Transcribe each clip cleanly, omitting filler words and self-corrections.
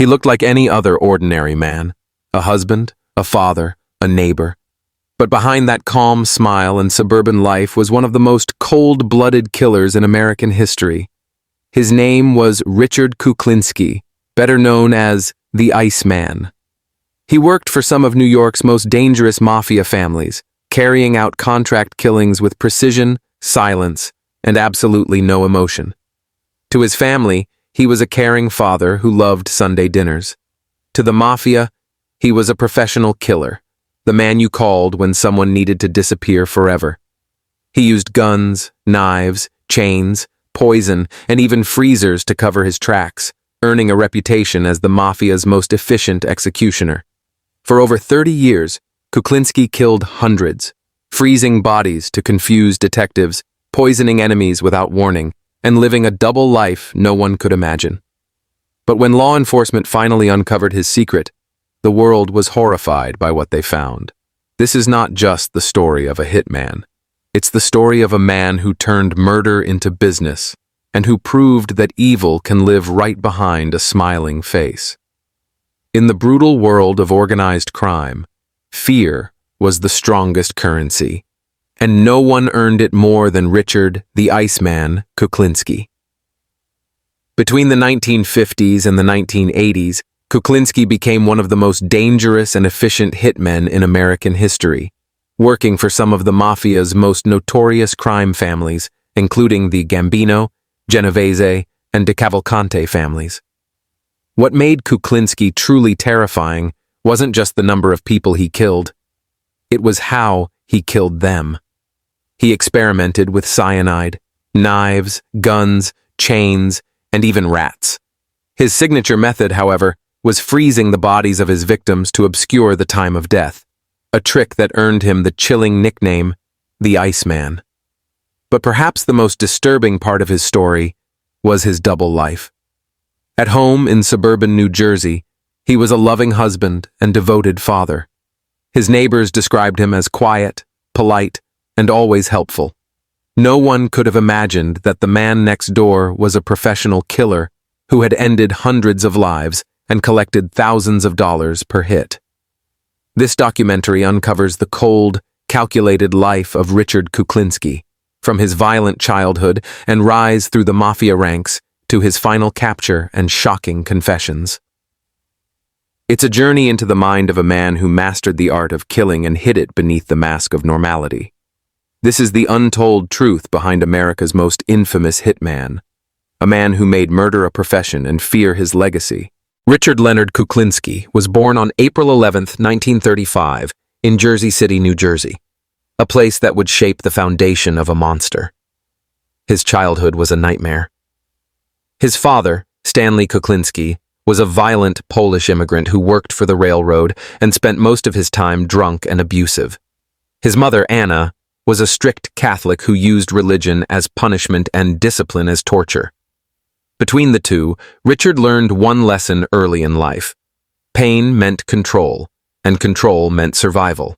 He looked like any other ordinary man, a husband, a father, a neighbor. But behind that calm smile and suburban life was one of the most cold-blooded killers in American history. His name was Richard Kuklinski, better known as the Iceman. He worked for some of New York's most dangerous mafia families, carrying out contract killings with precision, silence, and absolutely no emotion. To his family, he was a caring father who loved Sunday dinners. To the mafia, he was a professional killer, the man you called when someone needed to disappear forever. He used guns, knives, chains, poison, and even freezers to cover his tracks, earning a reputation as the mafia's most efficient executioner. For over 30 years, Kuklinski killed hundreds, freezing bodies to confuse detectives, poisoning enemies without warning, and living a double life no one could imagine. But when law enforcement finally uncovered his secret, the world was horrified by what they found. This is not just the story of a hitman. It's the story of a man who turned murder into business and who proved that evil can live right behind a smiling face. In the brutal world of organized crime, fear was the strongest currency, and no one earned it more than Richard the Iceman Kuklinski. Between the 1950s and the 1980s, Kuklinski became one of the most dangerous and efficient hitmen in American history, working for some of the mafia's most notorious crime families, including the Gambino, Genovese, and De Cavalcante families. What made Kuklinski truly terrifying wasn't just the number of people he killed. It was how he killed them. He experimented with cyanide, knives, guns, chains, and even rats. His signature method, however, was freezing the bodies of his victims to obscure the time of death, a trick that earned him the chilling nickname, the Iceman. But perhaps the most disturbing part of his story was his double life. At home in suburban New Jersey, he was a loving husband and devoted father. His neighbors described him as quiet, polite, and always helpful. No one could have imagined that the man next door was a professional killer who had ended hundreds of lives and collected thousands of dollars per hit. This documentary uncovers the cold, calculated life of Richard Kuklinski, from his violent childhood and rise through the mafia ranks to his final capture and shocking confessions. It's a journey into the mind of a man who mastered the art of killing and hid it beneath the mask of normality. This is the untold truth behind America's most infamous hitman, a man who made murder a profession and fear his legacy. Richard Leonard Kuklinski was born on April 11, 1935, in Jersey City, New Jersey, a place that would shape the foundation of a monster. His childhood was a nightmare. His father, Stanley Kuklinski, was a violent Polish immigrant who worked for the railroad and spent most of his time drunk and abusive. His mother, Anna, was a strict Catholic who used religion as punishment and discipline as torture. Between the two, Richard learned one lesson early in life. Pain meant control, and control meant survival.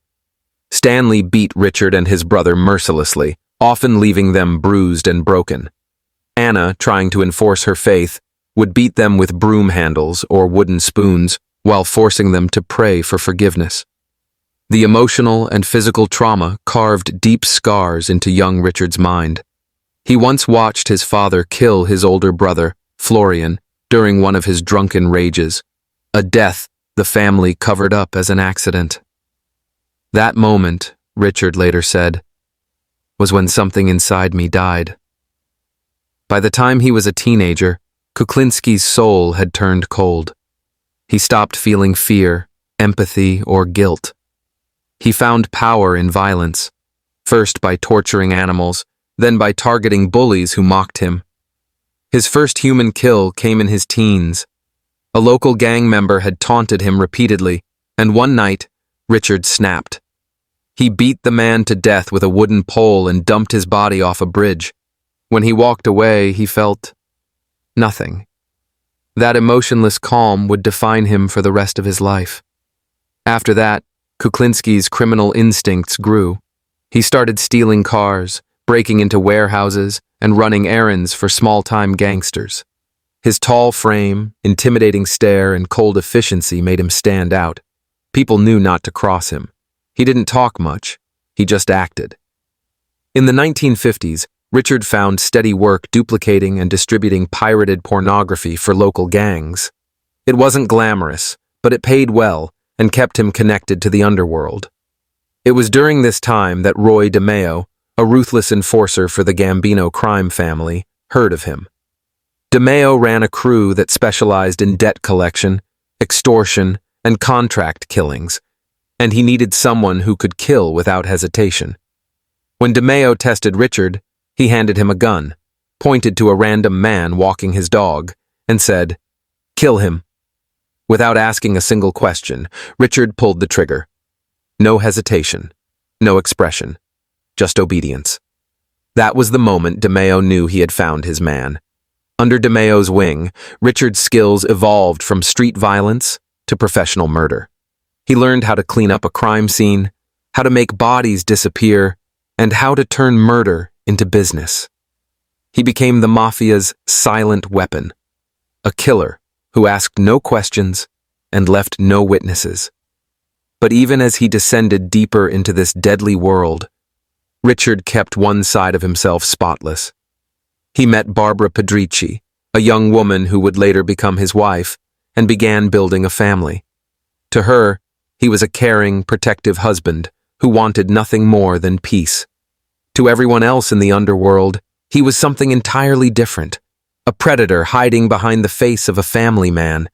Stanley beat Richard and his brother mercilessly, often leaving them bruised and broken. Anna, trying to enforce her faith, would beat them with broom handles or wooden spoons while forcing them to pray for forgiveness. The emotional and physical trauma carved deep scars into young Richard's mind. He once watched his father kill his older brother, Florian, during one of his drunken rages, a death the family covered up as an accident. That moment, Richard later said, was when something inside me died. By the time he was a teenager, Kuklinski's soul had turned cold. He stopped feeling fear, empathy, or guilt. He found power in violence, first by torturing animals, then by targeting bullies who mocked him. His first human kill came in his teens. A local gang member had taunted him repeatedly, and one night, Richard snapped. He beat the man to death with a wooden pole and dumped his body off a bridge. When he walked away, he felt nothing. That emotionless calm would define him for the rest of his life. After that, Kuklinski's criminal instincts grew. He started stealing cars, breaking into warehouses, and running errands for small-time gangsters. His tall frame, intimidating stare, and cold efficiency made him stand out. People knew not to cross him. He didn't talk much. He just acted. In the 1950s, Richard found steady work duplicating and distributing pirated pornography for local gangs. It wasn't glamorous, but it paid well and kept him connected to the underworld. It was during this time that Roy DeMeo, a ruthless enforcer for the Gambino crime family, heard of him. DeMeo ran a crew that specialized in debt collection, extortion, and contract killings, and he needed someone who could kill without hesitation. When DeMeo tested Richard, he handed him a gun, pointed to a random man walking his dog, and said, "Kill him." Without asking a single question, Richard pulled the trigger. No hesitation, no expression, just obedience. That was the moment DeMeo knew he had found his man. Under DeMeo's wing, Richard's skills evolved from street violence to professional murder. He learned how to clean up a crime scene, how to make bodies disappear, and how to turn murder into business. He became the Mafia's silent weapon, a killer who asked no questions and left no witnesses. But even as he descended deeper into this deadly world, Richard kept one side of himself spotless. He met Barbara Pedrici, a young woman who would later become his wife, and began building a family. To her, he was a caring, protective husband who wanted nothing more than peace. To everyone else in the underworld, he was something entirely different, a predator hiding behind the face of a family man.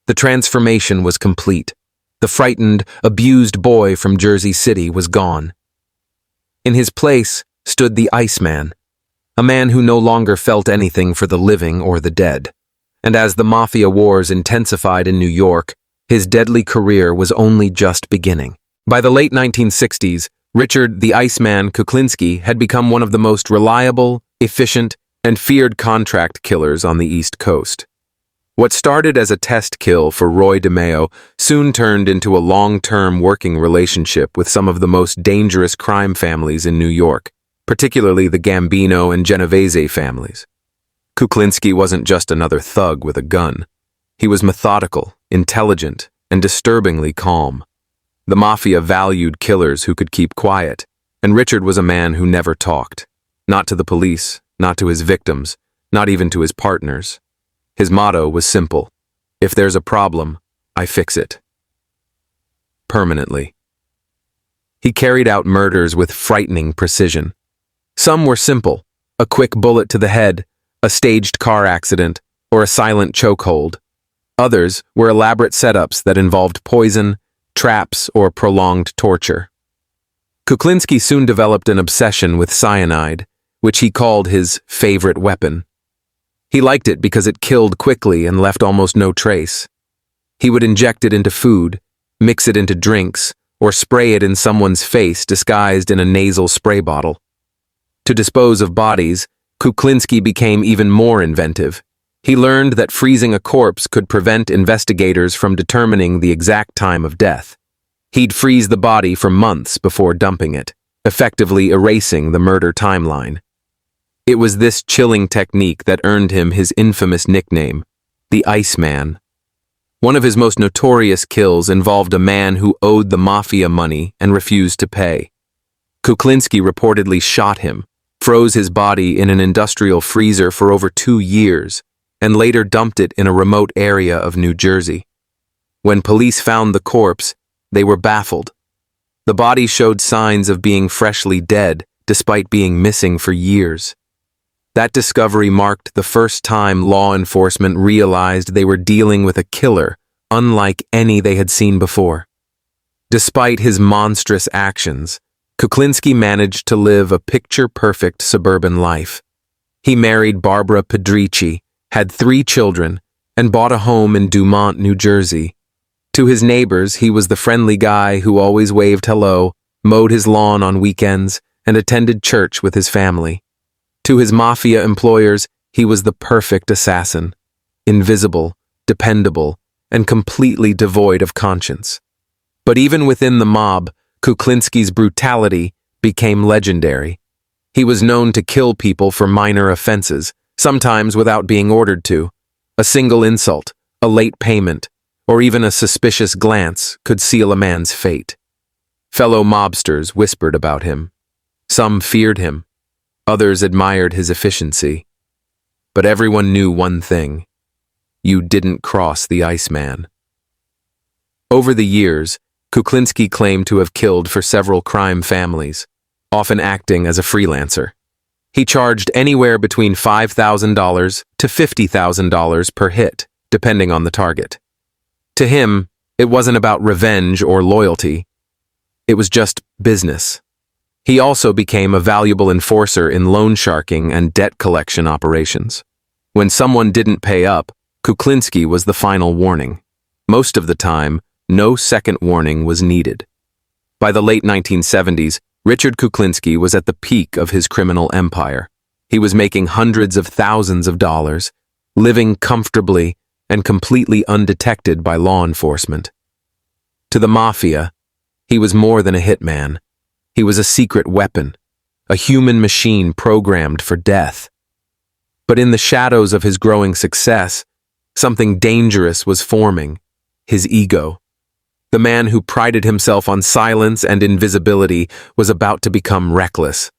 The transformation was complete. The frightened, abused boy from Jersey City was gone. In his place stood the Iceman, a man who no longer felt anything for the living or the dead. And as the Mafia wars intensified in New York, his deadly career was only just beginning. By the late 1960s, Richard the Iceman Kuklinski had become one of the most reliable, efficient, and feared contract killers on the East Coast. What started as a test kill for Roy DeMeo soon turned into a long-term working relationship with some of the most dangerous crime families in New York, particularly the Gambino and Genovese families. Kuklinski wasn't just another thug with a gun. He was methodical, intelligent, and disturbingly calm. The Mafia valued killers who could keep quiet, and Richard was a man who never talked. Not to the police, not to his victims, not even to his partners. His motto was simple: if there's a problem, I fix it. Permanently. He carried out murders with frightening precision. Some were simple: a quick bullet to the head, a staged car accident, or a silent chokehold. Others were elaborate setups that involved poison, traps, or prolonged torture. Kuklinski soon developed an obsession with cyanide, which he called his favorite weapon. He liked it because it killed quickly and left almost no trace. He would inject it into food, mix it into drinks, or spray it in someone's face disguised in a nasal spray bottle. To dispose of bodies, Kuklinski became even more inventive. He learned that freezing a corpse could prevent investigators from determining the exact time of death. He'd freeze the body for months before dumping it, effectively erasing the murder timeline. It was this chilling technique that earned him his infamous nickname, the Iceman. One of his most notorious kills involved a man who owed the Mafia money and refused to pay. Kuklinski reportedly shot him, froze his body in an industrial freezer for over 2 years, and later dumped it in a remote area of New Jersey. When police found the corpse, they were baffled. The body showed signs of being freshly dead, despite being missing for years. That discovery marked the first time law enforcement realized they were dealing with a killer unlike any they had seen before. Despite his monstrous actions, Kuklinski managed to live a picture-perfect suburban life. He married Barbara Pedrici, had 3 children, and bought a home in Dumont, New Jersey. To his neighbors, he was the friendly guy who always waved hello, mowed his lawn on weekends, and attended church with his family. To his Mafia employers, he was the perfect assassin, invisible, dependable, and completely devoid of conscience. But even within the mob, Kuklinski's brutality became legendary. He was known to kill people for minor offenses, sometimes without being ordered to. A single insult, a late payment, or even a suspicious glance could seal a man's fate. Fellow mobsters whispered about him. Some feared him. Others admired his efficiency. But everyone knew one thing: you didn't cross the Iceman. Over the years, Kuklinski claimed to have killed for several crime families, often acting as a freelancer. He charged anywhere between $5,000 to $50,000 per hit, depending on the target. To him, it wasn't about revenge or loyalty. It was just business. He also became a valuable enforcer in loan sharking and debt collection operations. When someone didn't pay up, Kuklinski was the final warning. Most of the time, no second warning was needed. By the late 1970s, Richard Kuklinski was at the peak of his criminal empire. He was making hundreds of thousands of dollars, living comfortably and completely undetected by law enforcement. To the Mafia, he was more than a hitman. He was a secret weapon, a human machine programmed for death. But in the shadows of his growing success, something dangerous was forming: his ego. The man who prided himself on silence and invisibility was about to become reckless.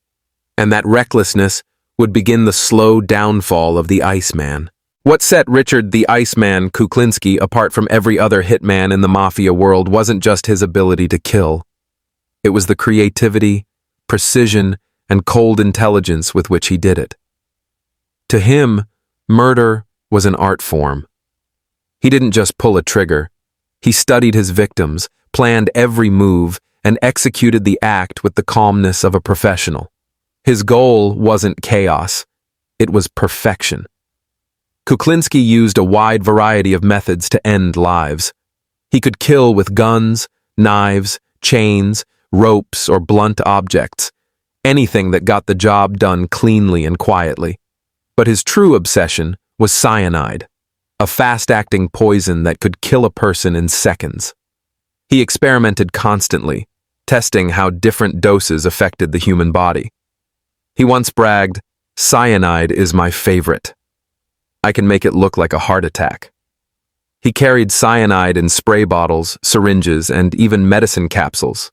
And that recklessness would begin the slow downfall of the Iceman. What set Richard the Iceman Kuklinski apart from every other hitman in the mafia world wasn't just his ability to kill. It was the creativity, precision, and cold intelligence with which he did it. To him, murder was an art form. He didn't just pull a trigger. He studied his victims, planned every move, and executed the act with the calmness of a professional. His goal wasn't chaos. It was perfection. Kuklinski used a wide variety of methods to end lives. He could kill with guns, knives, chains, ropes, or blunt objects, anything that got the job done cleanly and quietly. But his true obsession was cyanide, a fast-acting poison that could kill a person in seconds. He experimented constantly, testing how different doses affected the human body. He once bragged, "Cyanide is my favorite. I can make it look like a heart attack." He carried cyanide in spray bottles, syringes, and even medicine capsules.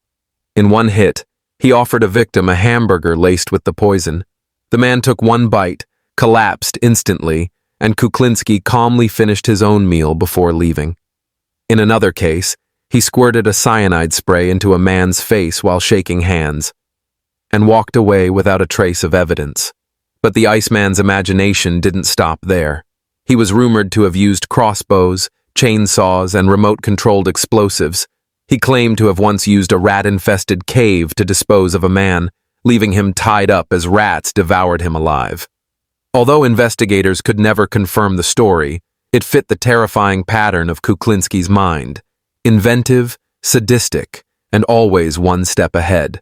In one hit, he offered a victim a hamburger laced with the poison. The man took one bite, collapsed instantly, and Kuklinski calmly finished his own meal before leaving. In another case, he squirted a cyanide spray into a man's face while shaking hands, and walked away without a trace of evidence. But the Iceman's imagination didn't stop there. He was rumored to have used crossbows, chainsaws, and remote-controlled explosives. He claimed to have once used a rat-infested cave to dispose of a man, leaving him tied up as rats devoured him alive. Although investigators could never confirm the story, it fit the terrifying pattern of Kuklinski's mind: inventive, sadistic, and always one step ahead.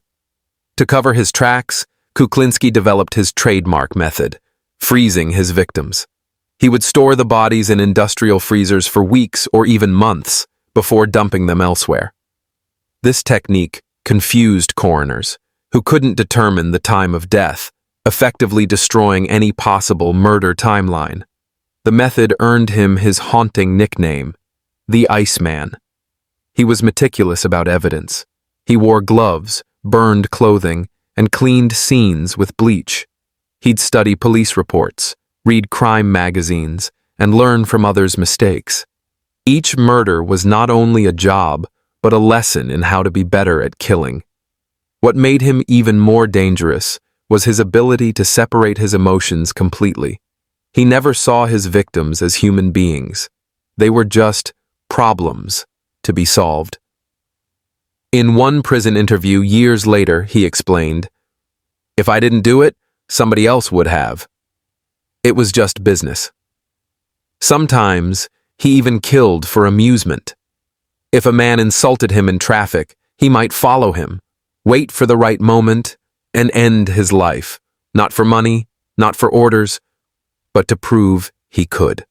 To cover his tracks, Kuklinski developed his trademark method: freezing his victims. He would store the bodies in industrial freezers for weeks or even months before dumping them elsewhere. This technique confused coroners, who couldn't determine the time of death, effectively destroying any possible murder timeline. The method earned him his haunting nickname, the Iceman. He was meticulous about evidence. He wore gloves, burned clothing, and cleaned scenes with bleach. He'd study police reports, read crime magazines, and learn from others' mistakes. Each murder was not only a job, but a lesson in how to be better at killing. What made him even more dangerous was his ability to separate his emotions completely. He never saw his victims as human beings. They were just problems to be solved. In one prison interview years later, he explained, "If I didn't do it, somebody else would have. It was just business." Sometimes, he even killed for amusement. If a man insulted him in traffic, he might follow him, wait for the right moment, and end his life, not for money, not for orders, but to prove he could.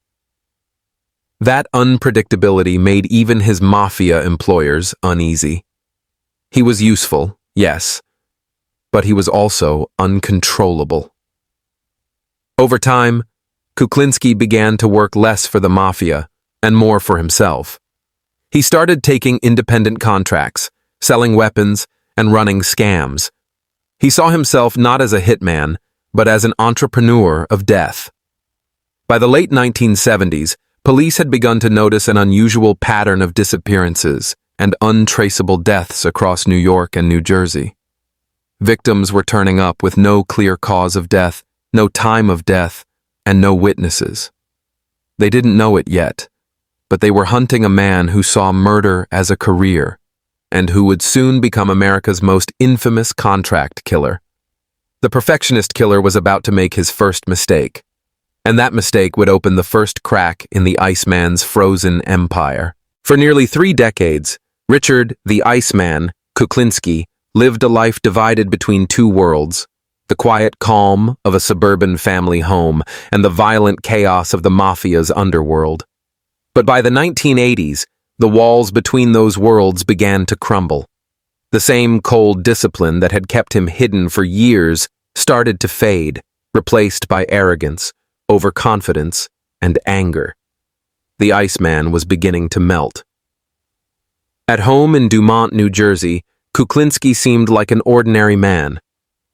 That unpredictability made even his mafia employers uneasy. He was useful, yes, but he was also uncontrollable. Over time, Kuklinski began to work less for the mafia and more for himself. He started taking independent contracts, selling weapons, and running scams. He saw himself not as a hitman, but as an entrepreneur of death. By the late 1970s, police had begun to notice an unusual pattern of disappearances and untraceable deaths across New York and New Jersey. Victims were turning up with no clear cause of death, no time of death, and no witnesses. They didn't know it yet, but they were hunting a man who saw murder as a career and who would soon become America's most infamous contract killer. The perfectionist killer was about to make his first mistake, and that mistake would open the first crack in the Iceman's frozen empire. For nearly 3 decades, Richard the Iceman Kuklinski lived a life divided between two worlds: the quiet calm of a suburban family home and the violent chaos of the mafia's underworld. But by the 1980s, the walls between those worlds began to crumble. The same cold discipline that had kept him hidden for years started to fade, replaced by arrogance, overconfidence, and anger. The Iceman was beginning to melt. At home in Dumont, New Jersey, Kuklinski seemed like an ordinary man.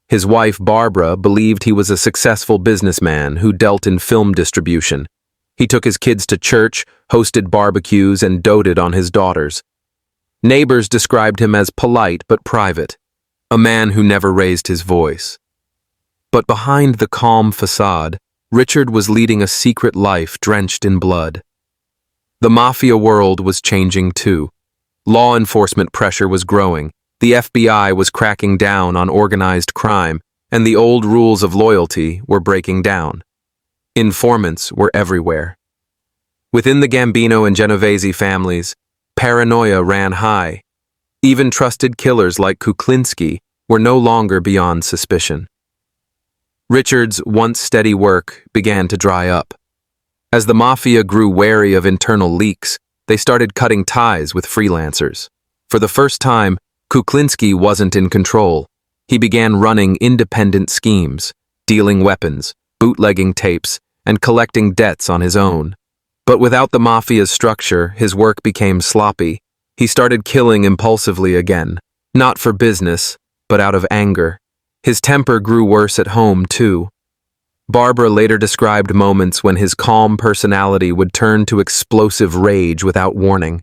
His wife, Barbara, believed he was a successful businessman who dealt in film distribution. He took his kids to church, hosted barbecues, and doted on his daughters. Neighbors described him as polite but private, a man who never raised his voice. But behind the calm facade, Richard was leading a secret life drenched in blood. The mafia world was changing too. Law enforcement pressure was growing. The FBI was cracking down on organized crime, and the old rules of loyalty were breaking down. Informants were everywhere. Within the Gambino and Genovese families, paranoia ran high. Even trusted killers like Kuklinski were no longer beyond suspicion. Richard's once steady work began to dry up. As the mafia grew wary of internal leaks, they started cutting ties with freelancers. For the first time, Kuklinski wasn't in control. He began running independent schemes, dealing weapons, bootlegging tapes, and collecting debts on his own. But without the mafia's structure, his work became sloppy. He started killing impulsively again, not for business, but out of anger. His temper grew worse at home, too. Barbara later described moments when his calm personality would turn to explosive rage without warning.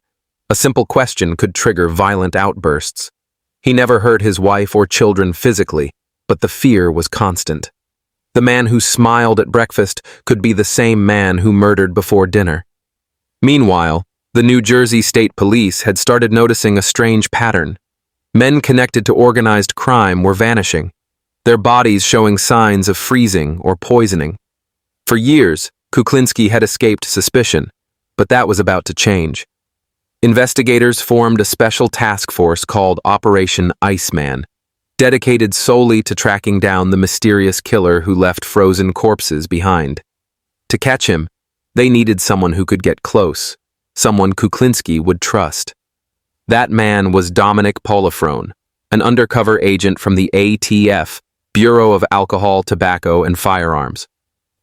A simple question could trigger violent outbursts. He never hurt his wife or children physically, but the fear was constant. The man who smiled at breakfast could be the same man who murdered before dinner. Meanwhile, the New Jersey State Police had started noticing a strange pattern. Men connected to organized crime were vanishing, their bodies showing signs of freezing or poisoning. For years, Kuklinski had escaped suspicion, but that was about to change. Investigators formed a special task force called Operation Iceman, dedicated solely to tracking down the mysterious killer who left frozen corpses behind. To catch him, they needed someone who could get close, someone Kuklinski would trust. That man was Dominic Polifrone, an undercover agent from the ATF, Bureau of Alcohol, Tobacco, and Firearms.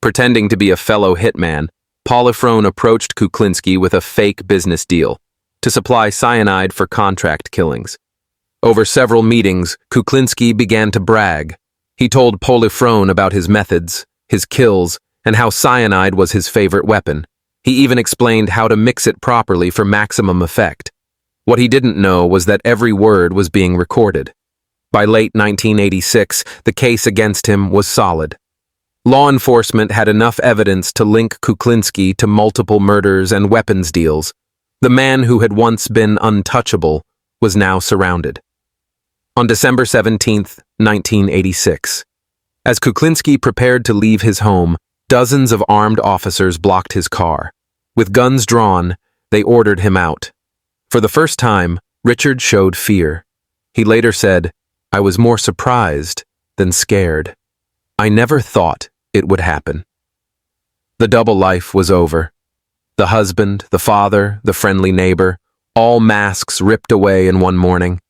Pretending to be a fellow hitman, Polifrone approached Kuklinski with a fake business deal to supply cyanide for contract killings. Over several meetings, Kuklinski began to brag. He told Polifrone about his methods, his kills, and how cyanide was his favorite weapon. He even explained how to mix it properly for maximum effect. What he didn't know was that every word was being recorded. By late 1986, the case against him was solid. Law enforcement had enough evidence to link Kuklinski to multiple murders and weapons deals. The man who had once been untouchable was now surrounded. On December 17, 1986, as Kuklinski prepared to leave his home, dozens of armed officers blocked his car. With guns drawn, they ordered him out. For the first time, Richard showed fear. He later said, "I was more surprised than scared. I never thought it would happen." The double life was over. The husband, the father, the friendly neighbor, all masks ripped away in one morning.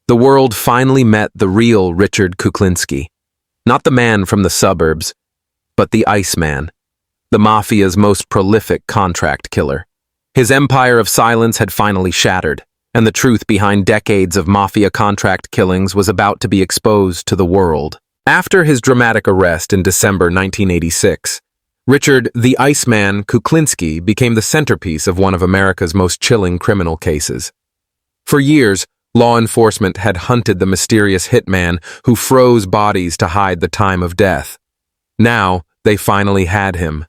The world finally met the real Richard Kuklinski, not the man from the suburbs, but the Iceman, the Mafia's most prolific contract killer. His empire of silence had finally shattered, and the truth behind decades of Mafia contract killings was about to be exposed to the world. After his dramatic arrest in December 1986, Richard the Iceman Kuklinski became the centerpiece of one of America's most chilling criminal cases. For years, law enforcement had hunted the mysterious hitman who froze bodies to hide the time of death. Now, they finally had him.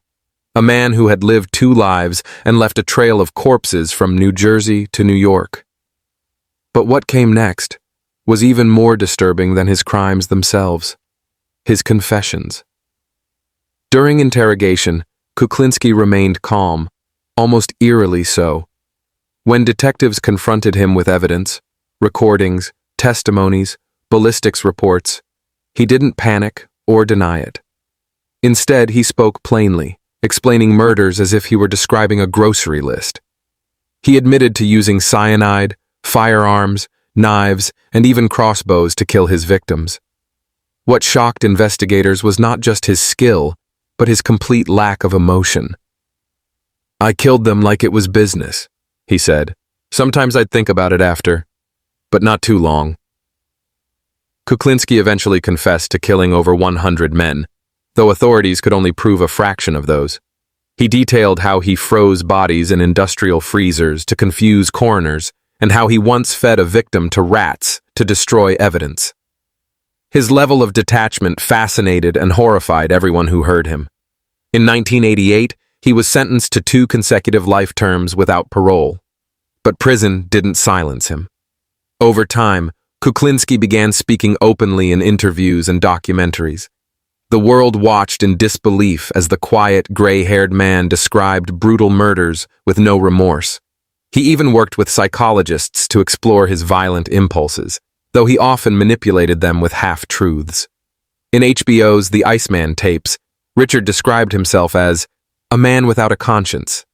A man who had lived 2 lives and left a trail of corpses from New Jersey to New York. But what came next was even more disturbing than his crimes themselves. His confessions. During interrogation, Kuklinski remained calm, almost eerily so. When detectives confronted him with evidence, recordings, testimonies, ballistics reports, he didn't panic or deny it. Instead, he spoke plainly, explaining murders as if he were describing a grocery list. He admitted to using cyanide, firearms, knives, and even crossbows to kill his victims. What shocked investigators was not just his skill, but his complete lack of emotion. "I killed them like it was business," he said. "Sometimes I'd think about it after, but not too long." Kuklinski eventually confessed to killing over 100 men, though authorities could only prove a fraction of those. He detailed how he froze bodies in industrial freezers to confuse coroners, and how he once fed a victim to rats to destroy evidence. His level of detachment fascinated and horrified everyone who heard him. In 1988, he was sentenced to 2 consecutive life terms without parole. But prison didn't silence him. Over time, Kuklinski began speaking openly in interviews and documentaries. The world watched in disbelief as the quiet, gray-haired man described brutal murders with no remorse. He even worked with psychologists to explore his violent impulses, though he often manipulated them with half-truths. In HBO's The Iceman tapes, Richard described himself as a man without a conscience.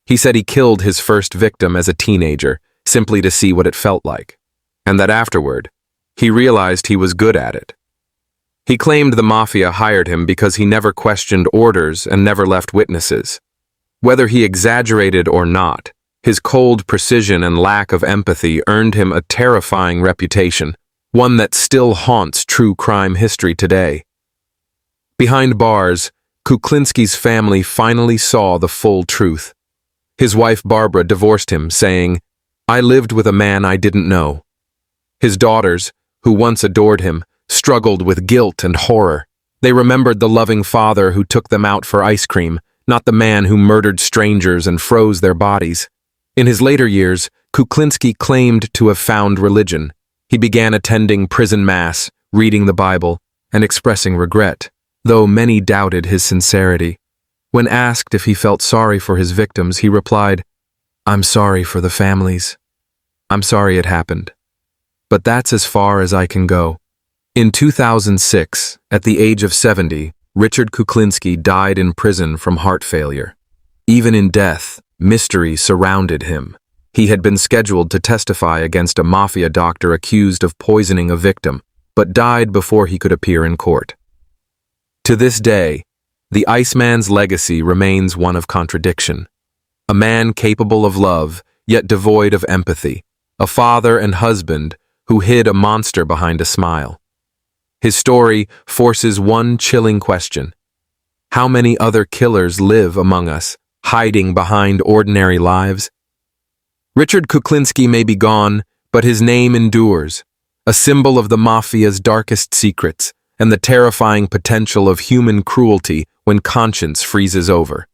He said he killed his first victim as a teenager, simply to see what it felt like, and that afterward, he realized he was good at it. He claimed the Mafia hired him because he never questioned orders and never left witnesses. Whether he exaggerated or not, his cold precision and lack of empathy earned him a terrifying reputation, one that still haunts true crime history today. Behind bars, Kuklinski's family finally saw the full truth. His wife Barbara divorced him, saying, "I lived with a man I didn't know." His daughters, who once adored him, struggled with guilt and horror. They remembered the loving father who took them out for ice cream, not the man who murdered strangers and froze their bodies. In his later years, Kuklinski claimed to have found religion. He began attending prison mass, reading the Bible, and expressing regret, though many doubted his sincerity. When asked if he felt sorry for his victims, he replied, "I'm sorry for the families. I'm sorry it happened. But that's as far as I can go." In 2006, at the age of 70, Richard Kuklinski died in prison from heart failure. Even in death, mystery surrounded him. He had been scheduled to testify against a Mafia doctor accused of poisoning a victim, but died before he could appear in court. To this day, the Iceman's legacy remains one of contradiction. A man capable of love, yet devoid of empathy. A father and husband who hid a monster behind a smile. His story forces one chilling question. How many other killers live among us, hiding behind ordinary lives? Richard Kuklinski may be gone, but his name endures, a symbol of the Mafia's darkest secrets and the terrifying potential of human cruelty when conscience freezes over.